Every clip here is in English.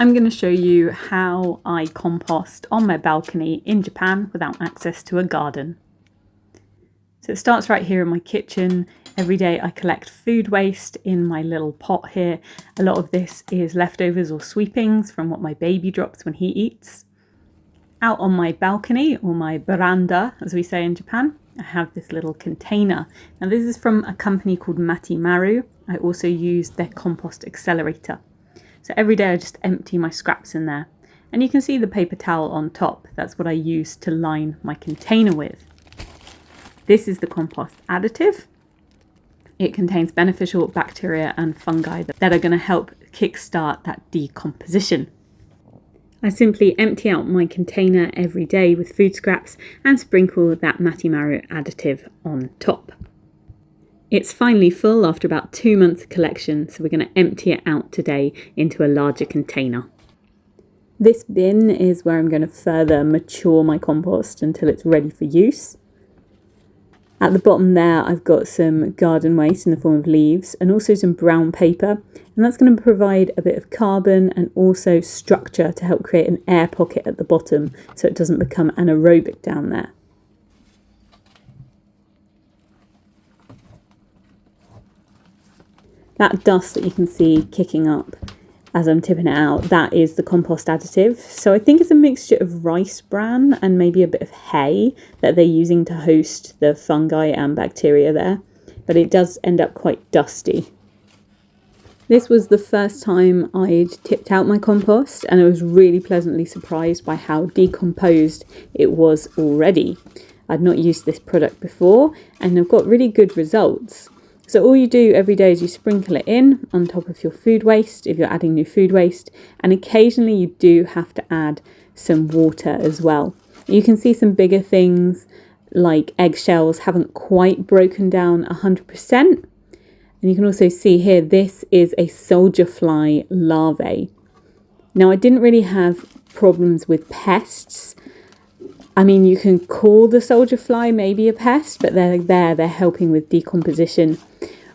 I'm going to show you how I compost on my balcony in Japan without access to a garden. So it starts right here in my kitchen. Every day I collect food waste in my little pot here. A lot of this is leftovers or sweepings from what my baby drops when he eats. Out on my balcony, or my veranda as we say in Japan, I have this little container. Now this is from a company called Matimaru. I also use their compost accelerator. So every day I just empty my scraps in there. And you can see the paper towel on top. That's what I use to line my container with. This is the compost additive. It contains beneficial bacteria and fungi that are going to help kickstart that decomposition. I simply empty out my container every day with food scraps and sprinkle that Matimaru additive on top. It's finally full after about 2 months of collection, so we're going to empty it out today into a larger container. This bin is where I'm going to further mature my compost until it's ready for use. At the bottom there I've got some garden waste in the form of leaves and also some brown paper, and that's going to provide a bit of carbon and also structure to help create an air pocket at the bottom so it doesn't become anaerobic down there. That dust that you can see kicking up as I'm tipping it out, that is the compost additive. So I think it's a mixture of rice bran and maybe a bit of hay that they're using to host the fungi and bacteria there, but it does end up quite dusty. This was the first time I'd tipped out my compost, and I was really pleasantly surprised by how decomposed it was already. I'd not used this product before and I've got really good results. So all you do every day is you sprinkle it in on top of your food waste if you're adding new food waste, and occasionally you do have to add some water as well. You can see some bigger things like eggshells haven't quite broken down 100%. And you can also see here, this is a soldier fly larvae. Now I didn't really have problems with pests. I mean, you can call the soldier fly maybe a pest, but they're helping with decomposition.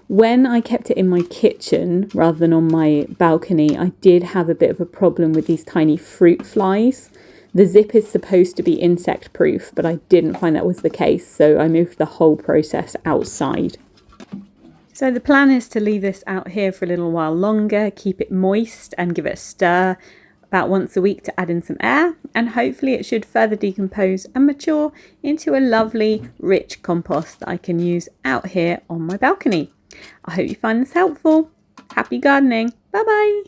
When I kept it in my kitchen rather than on my balcony, I did have a bit of a problem with these tiny fruit flies. The zip is supposed to be insect proof, but I didn't find that was the case, so I moved the whole process outside. So the plan is to leave this out here for a little while longer, keep it moist and give it a stir about once a week to add in some air, and hopefully it should further decompose and mature into a lovely rich compost that I can use out here on my balcony. I hope you find this helpful. Happy gardening. Bye bye.